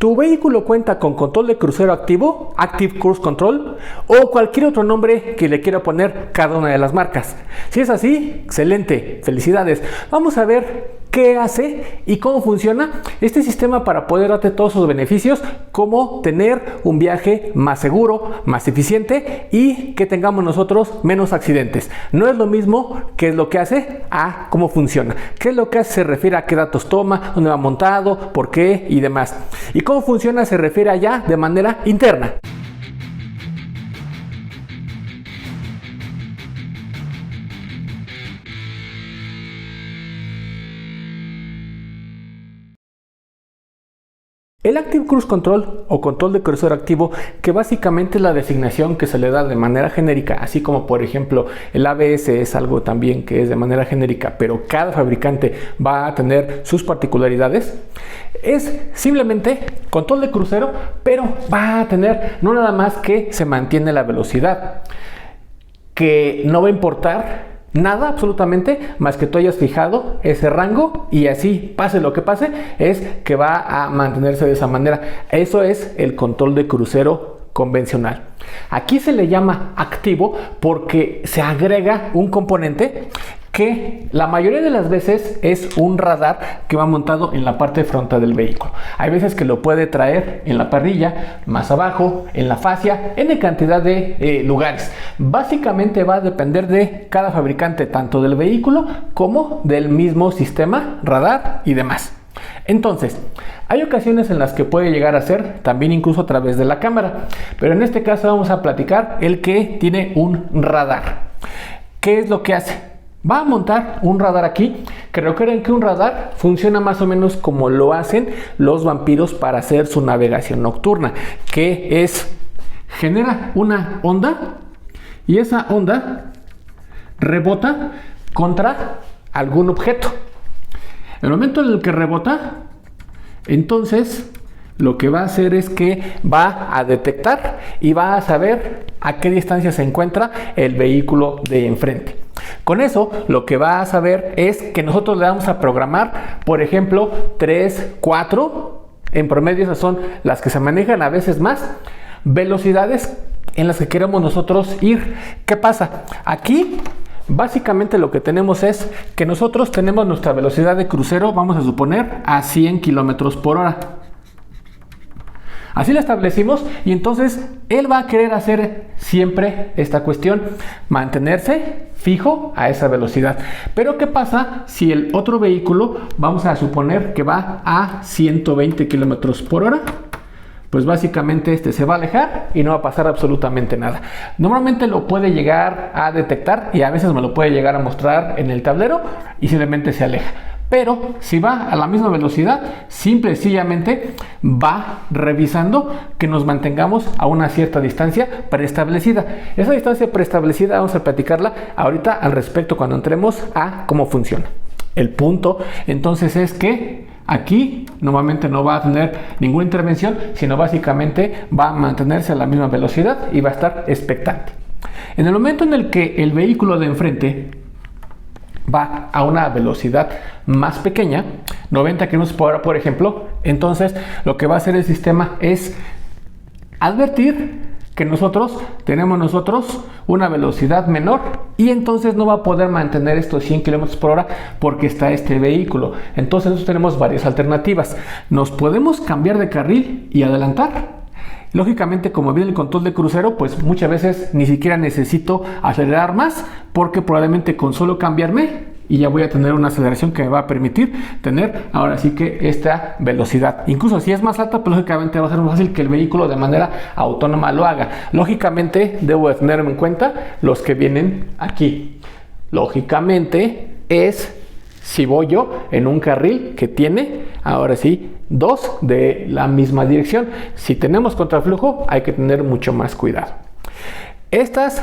¿Tu vehículo cuenta con control de crucero activo, Active Cruise Control, o cualquier otro nombre que le quiera poner cada una de las marcas? Si es así, excelente, felicidades. Vamos a ver qué hace y cómo funciona este sistema para poder darte todos sus beneficios, como tener un viaje más seguro, más eficiente y que tengamos nosotros menos accidentes. No es lo mismo qué es lo que hace a cómo funciona. ¿Qué es lo que hace? Se refiere a qué datos toma, dónde va montado, por qué y demás. Y cómo funciona se refiere allá de manera interna. El Active Cruise Control o control de crucero activo, que básicamente es la designación que se le da de manera genérica, así como por ejemplo el ABS es algo también que es de manera genérica, pero cada fabricante va a tener sus particularidades, es simplemente control de crucero, pero va a tener no nada más que se mantiene la velocidad, que no va a importar nada absolutamente más que tú hayas fijado ese rango y así pase lo que pase es que va a mantenerse de esa manera. Eso es el control de crucero convencional. Aquí se le llama activo porque se agrega un componente que la mayoría de las veces es un radar que va montado en la parte frontal del vehículo. Hay veces que lo puede traer en la parrilla, más abajo, en la fascia, en cantidad de lugares. Básicamente va a depender de cada fabricante, tanto del vehículo como del mismo sistema radar y demás. Entonces, hay ocasiones en las que puede llegar a ser también incluso a través de la cámara, pero en este caso vamos a platicar el que tiene un radar. ¿Qué es lo que hace? Va a montar un radar aquí, que recuerden que un radar funciona más o menos como lo hacen los vampiros para hacer su navegación nocturna, que es, genera una onda y esa onda rebota contra algún objeto. En el momento en el que rebota, entonces lo que va a hacer es que va a detectar y va a saber a qué distancia se encuentra el vehículo de enfrente. Con eso lo que va a saber es que nosotros le vamos a programar, por ejemplo, 3, 4, en promedio esas son las que se manejan, a veces más, velocidades en las que queremos nosotros ir. ¿Qué pasa? Aquí básicamente lo que tenemos es que nosotros tenemos nuestra velocidad de crucero, vamos a suponer, a 100 kilómetros por hora. Así la establecimos y entonces él va a querer hacer siempre esta cuestión, mantenerse fijo a esa velocidad. Pero ¿qué pasa si el otro vehículo, vamos a suponer que va a 120 kilómetros por hora? Pues básicamente este se va a alejar y no va a pasar absolutamente nada. Normalmente lo puede llegar a detectar y a veces me lo puede llegar a mostrar en el tablero y simplemente se aleja. Pero si va a la misma velocidad, simple y sencillamente va revisando que nos mantengamos a una cierta distancia preestablecida. Esa distancia preestablecida vamos a platicarla ahorita al respecto cuando entremos a cómo funciona. El punto entonces es que aquí normalmente no va a tener ninguna intervención, sino básicamente va a mantenerse a la misma velocidad y va a estar expectante. En el momento en el que el vehículo de enfrente va a una velocidad más pequeña, 90 km por hora por ejemplo, entonces lo que va a hacer el sistema es advertir que nosotros tenemos una velocidad menor y entonces no va a poder mantener estos 100 km por hora porque está este vehículo. Entonces nosotros tenemos varias alternativas. Nos podemos cambiar de carril y adelantar. Lógicamente, como viene el control de crucero, pues muchas veces ni siquiera necesito acelerar más porque probablemente con solo cambiarme y ya voy a tener una aceleración que me va a permitir tener ahora sí que esta velocidad. Incluso si es más alta, pues lógicamente va a ser más fácil que el vehículo de manera autónoma lo haga. Lógicamente debo de tener en cuenta los que vienen aquí. Lógicamente es si voy yo en un carril que tiene ahora sí dos de la misma dirección. Si tenemos contraflujo hay que tener mucho más cuidado. Estas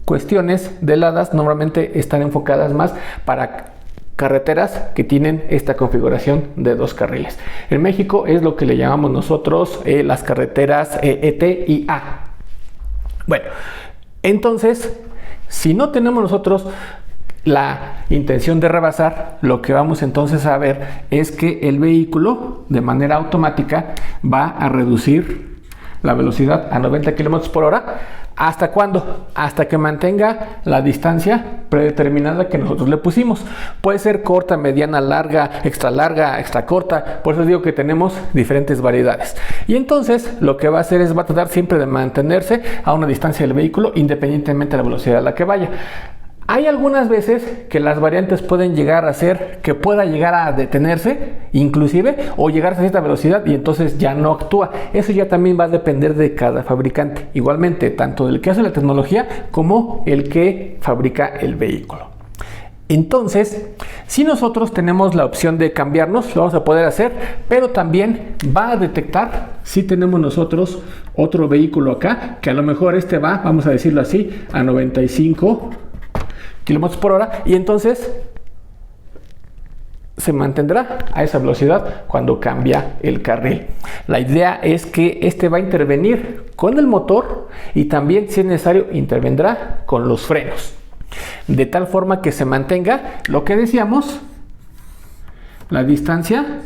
cuestiones de LADAS normalmente están enfocadas más para carreteras que tienen esta configuración de dos carriles. En México es lo que le llamamos nosotros las carreteras ET y A. Bueno, entonces si no tenemos nosotros la intención de rebasar, lo que vamos entonces a ver es que el vehículo de manera automática va a reducir la velocidad a 90 km por hora. ¿Hasta cuándo? Hasta que mantenga la distancia predeterminada que nosotros le pusimos. Puede ser corta, mediana, larga, extra corta. Por eso digo que tenemos diferentes variedades. Y entonces lo que va a hacer es va a tratar siempre de mantenerse a una distancia del vehículo independientemente de la velocidad a la que vaya. Hay algunas veces que las variantes pueden llegar a ser que pueda llegar a detenerse inclusive o llegar a cierta velocidad y entonces ya no actúa. Eso ya también va a depender de cada fabricante. Igualmente, tanto del que hace la tecnología como el que fabrica el vehículo. Entonces, si nosotros tenemos la opción de cambiarnos, lo vamos a poder hacer, pero también va a detectar si tenemos nosotros otro vehículo acá, que a lo mejor este va, vamos a decirlo así, a 95 km por hora y entonces se mantendrá a esa velocidad cuando cambia el carril. La idea es que este va a intervenir con el motor y también, si es necesario, intervendrá con los frenos, de tal forma que se mantenga lo que decíamos, la distancia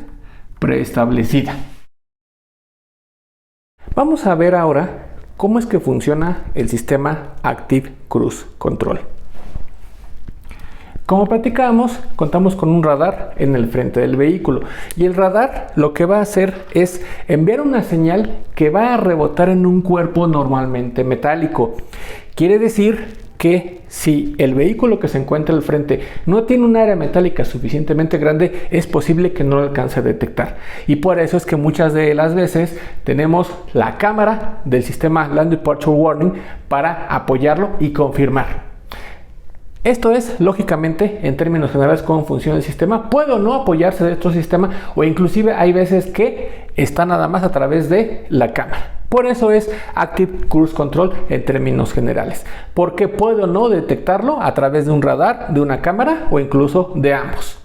preestablecida. Vamos a ver ahora cómo es que funciona el sistema Active Cruise Control. Como platicábamos, contamos con un radar en el frente del vehículo y el radar lo que va a hacer es enviar una señal que va a rebotar en un cuerpo normalmente metálico. Quiere decir que si el vehículo que se encuentra al frente no tiene un área metálica suficientemente grande, es posible que no lo alcance a detectar. Y por eso es que muchas de las veces tenemos la cámara del sistema Land Departure Warning para apoyarlo y confirmar. Esto es, lógicamente, en términos generales, cómo funciona el sistema. Puede o no apoyarse de otro sistema o inclusive hay veces que está nada más a través de la cámara. Por eso es Active Cruise Control en términos generales, porque puede o no detectarlo a través de un radar, de una cámara o incluso de ambos.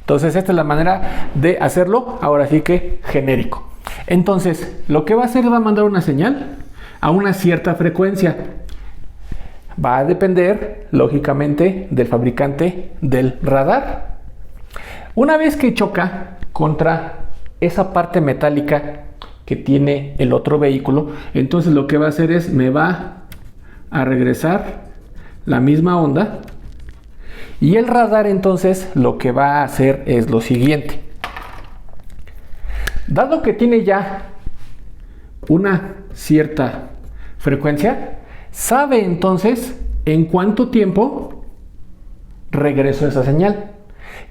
Entonces esta es la manera de hacerlo, ahora sí que genérico. Entonces lo que va a hacer es va a mandar una señal a una cierta frecuencia. Va a depender, lógicamente, del fabricante del radar. Una vez que choca contra esa parte metálica que tiene el otro vehículo, entonces lo que va a hacer es me va a regresar la misma onda y el radar entonces lo que va a hacer es lo siguiente. Dado que tiene ya una cierta frecuencia, sabe entonces en cuánto tiempo regresó esa señal.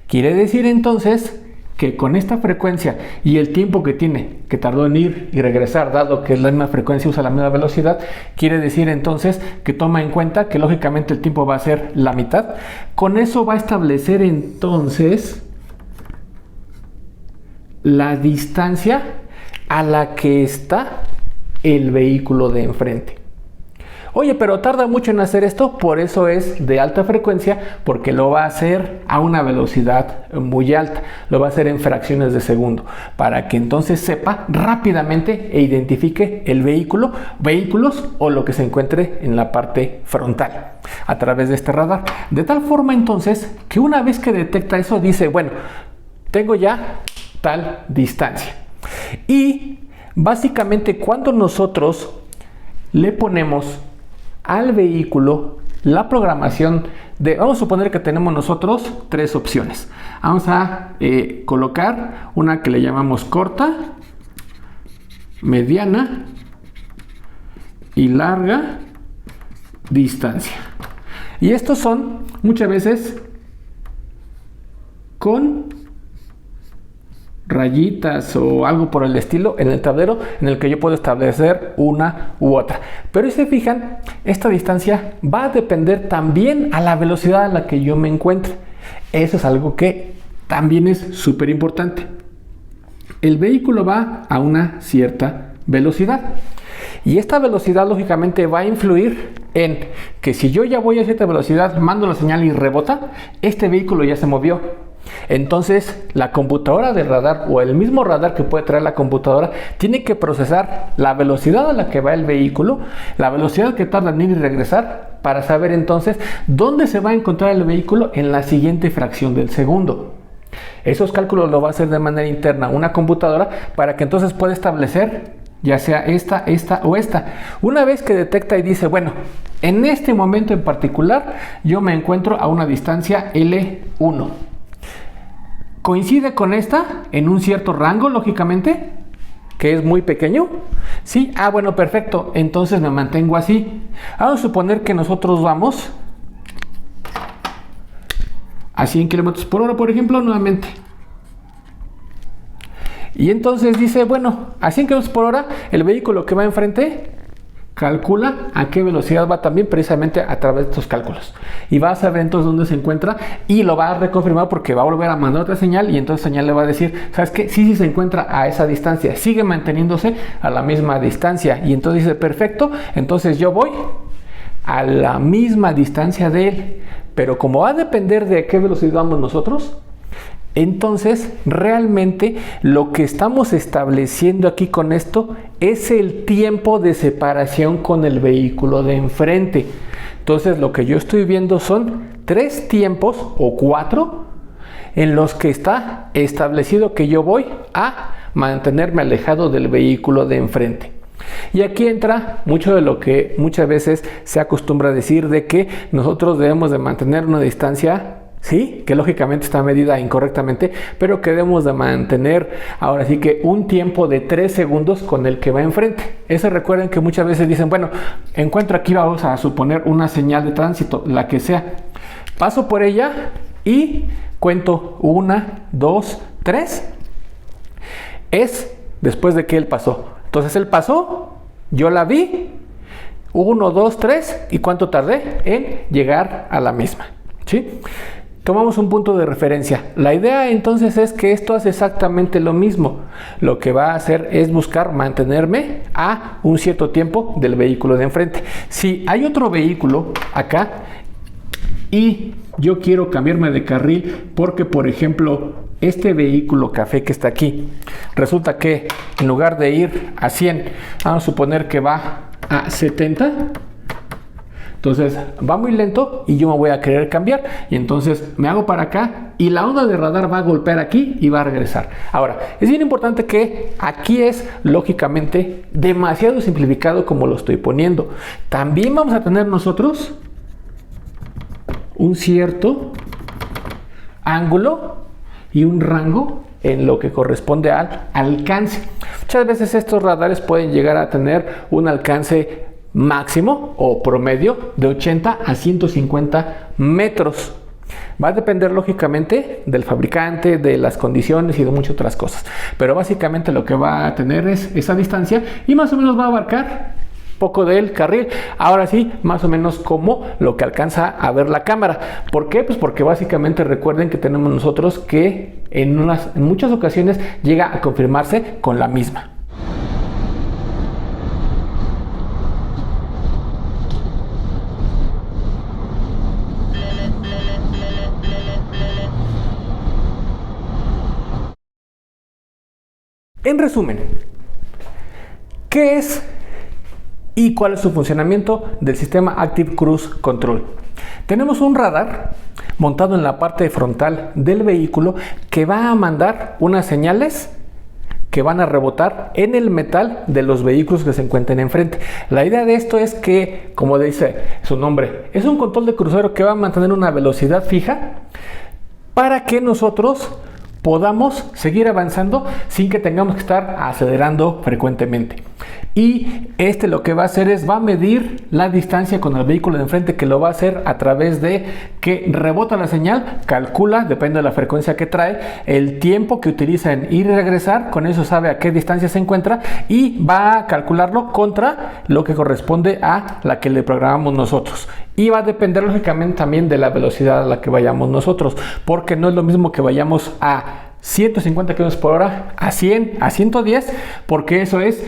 Quiere decir entonces que con esta frecuencia y el tiempo que tiene, que tardó en ir y regresar, dado que es la misma frecuencia, usa la misma velocidad, quiere decir entonces que toma en cuenta que lógicamente el tiempo va a ser la mitad. Con eso va a establecer entonces la distancia a la que está el vehículo de enfrente. Oye, pero tarda mucho en hacer esto, por eso es de alta frecuencia, porque lo va a hacer a una velocidad muy alta, lo va a hacer en fracciones de segundo, para que entonces sepa rápidamente e identifique el vehículo, vehículos o lo que se encuentre en la parte frontal a través de este radar. De tal forma entonces que una vez que detecta eso dice, bueno, tengo ya tal distancia. Y básicamente cuando nosotros le ponemos al vehículo la programación de, vamos a suponer que tenemos nosotros tres opciones. Vamos a colocar una que le llamamos corta, mediana y larga distancia. Y estos son muchas veces con rayitas o algo por el estilo en el tablero en el que yo puedo establecer una u otra. Pero si se fijan, esta distancia va a depender también a la velocidad a la que yo me encuentre. Eso es algo que también es súper importante. El vehículo va a una cierta velocidad y esta velocidad lógicamente va a influir en que si yo ya voy a cierta velocidad, mando la señal y rebota, este vehículo ya se movió. Entonces la computadora del radar o el mismo radar que puede traer la computadora tiene que procesar la velocidad a la que va el vehículo, la velocidad que tarda en ir y regresar para saber entonces dónde se va a encontrar el vehículo en la siguiente fracción del segundo. Esos cálculos lo va a hacer de manera interna una computadora para que entonces pueda establecer ya sea esta o esta. Una vez que detecta y dice, bueno, en este momento en particular yo me encuentro a una distancia L1. ¿Coincide con esta en un cierto rango, lógicamente? Que es muy pequeño. ¿Sí? Ah, bueno, perfecto. Entonces me mantengo así. Vamos a suponer que nosotros vamos a 100 km por hora, por ejemplo, nuevamente. Y entonces dice, bueno, a 100 km por hora, el vehículo que va enfrente calcula a qué velocidad va también precisamente a través de estos cálculos. Y va a saber entonces dónde se encuentra y lo va a reconfirmar porque va a volver a mandar otra señal y entonces señal le va a decir, ¿sabes qué? Sí se encuentra a esa distancia, sigue manteniéndose a la misma distancia. Y entonces dice, perfecto, entonces yo voy a la misma distancia de él. Pero como va a depender de qué velocidad vamos nosotros, entonces realmente lo que estamos estableciendo aquí con esto es el tiempo de separación con el vehículo de enfrente. Entonces lo que yo estoy viendo son 3 tiempos o 4 en los que está establecido que yo voy a mantenerme alejado del vehículo de enfrente. Y aquí entra mucho de lo que muchas veces se acostumbra a decir de que nosotros debemos de mantener una distancia, sí, que lógicamente está medida incorrectamente, pero que debemos de mantener ahora sí que un tiempo de 3 segundos con el que va enfrente. Eso recuerden que muchas veces dicen, bueno, encuentro aquí, vamos a suponer una señal de tránsito, la que sea. Paso por ella y cuento 1, 2, 3. Es después de que él pasó. Entonces él pasó, yo la vi, 1, 2, 3, ¿y cuánto tardé en llegar a la misma? ¿Sí? Tomamos un punto de referencia. La idea entonces es que esto hace exactamente lo mismo. Lo que va a hacer es buscar mantenerme a un cierto tiempo del vehículo de enfrente. Si hay otro vehículo acá y yo quiero cambiarme de carril porque, por ejemplo, este vehículo café que está aquí, resulta que en lugar de ir a 100, vamos a suponer que va a 70. Entonces va muy lento y yo me voy a querer cambiar y entonces me hago para acá y la onda de radar va a golpear aquí y va a regresar. Ahora, es bien importante que aquí es lógicamente demasiado simplificado como lo estoy poniendo. También vamos a tener nosotros un cierto ángulo y un rango en lo que corresponde al alcance. Muchas veces estos radares pueden llegar a tener un alcance máximo o promedio de 80 a 150 metros. Va a depender lógicamente del fabricante, de las condiciones y de muchas otras cosas. Pero básicamente lo que va a tener es esa distancia y más o menos va a abarcar poco del carril. Ahora sí, más o menos como lo que alcanza a ver la cámara. ¿Por qué? Pues porque básicamente recuerden que tenemos nosotros que en muchas ocasiones llega a confirmarse con la misma. En resumen, ¿qué es y cuál es su funcionamiento del sistema Active Cruise Control? Tenemos un radar montado en la parte frontal del vehículo que va a mandar unas señales que van a rebotar en el metal de los vehículos que se encuentren enfrente. La idea de esto es que, como dice su nombre, es un control de crucero que va a mantener una velocidad fija para que nosotros podamos seguir avanzando sin que tengamos que estar acelerando frecuentemente. Y lo que va a hacer es va a medir la distancia con el vehículo de enfrente, que lo va a hacer a través de que rebota la señal, calcula, depende de la frecuencia que trae, el tiempo que utiliza en ir y regresar, con eso sabe a qué distancia se encuentra y va a calcularlo contra lo que corresponde a la que le programamos nosotros. Y va a depender lógicamente también de la velocidad a la que vayamos nosotros, porque no es lo mismo que vayamos a 150 km por hora, a 100, a 110, porque eso es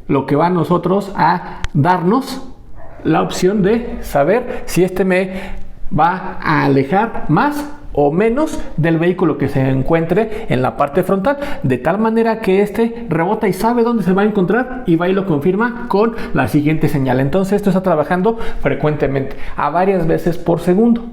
lo que va a nosotros a darnos la opción de saber si me va a alejar más o menos del vehículo que se encuentre en la parte frontal, de tal manera que este rebota y sabe dónde se va a encontrar y va y lo confirma con la siguiente señal. Entonces esto está trabajando frecuentemente, a varias veces por segundo.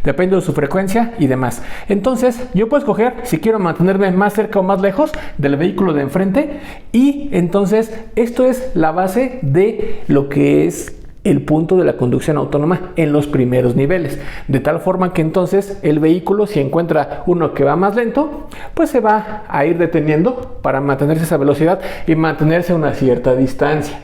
Depende de su frecuencia y demás. Entonces yo puedo escoger si quiero mantenerme más cerca o más lejos del vehículo de enfrente, y entonces esto es la base de lo que es el punto de la conducción autónoma en los primeros niveles, de tal forma que entonces el vehículo, si encuentra uno que va más lento, pues se va a ir deteniendo para mantenerse esa velocidad y mantenerse a una cierta distancia,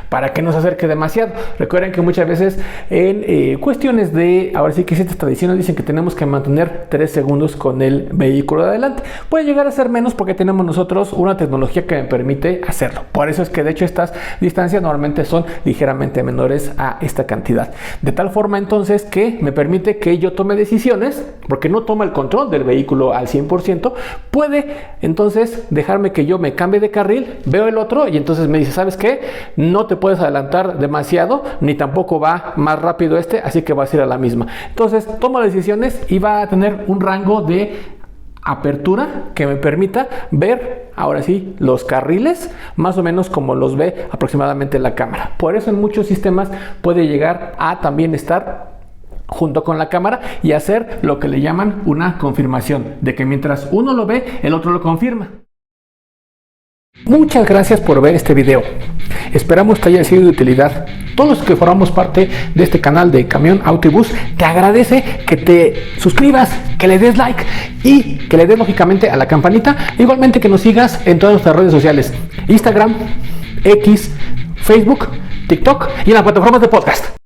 para que no se acerque demasiado. Recuerden que muchas veces en cuestiones de, ahora sí que ciertas tradiciones dicen que tenemos que mantener 3 segundos con el vehículo de adelante. Puede llegar a ser menos porque tenemos nosotros una tecnología que me permite hacerlo. Por eso es que de hecho estas distancias normalmente son ligeramente menores a esta cantidad. De tal forma entonces que me permite que yo tome decisiones, porque no toma el control del vehículo al 100%, puede entonces dejarme que yo me cambie de carril, veo el otro y entonces me dice, ¿sabes qué? No te puedes adelantar demasiado, ni tampoco va más rápido este, así que vas a ir a la misma. Entonces toma decisiones y va a tener un rango de apertura que me permita ver ahora sí los carriles más o menos como los ve aproximadamente la cámara. Por eso en muchos sistemas puede llegar a también estar junto con la cámara y hacer lo que le llaman una confirmación, de que mientras uno lo ve, el otro lo confirma. Muchas gracias por ver este video. Esperamos te haya sido de utilidad. Todos los que formamos parte de este canal de Camión, Auto y Bus, te agradece que te suscribas, que le des like y que le des lógicamente a la campanita. Igualmente que nos sigas en todas nuestras redes sociales: Instagram, X, Facebook, TikTok y en las plataformas de podcast.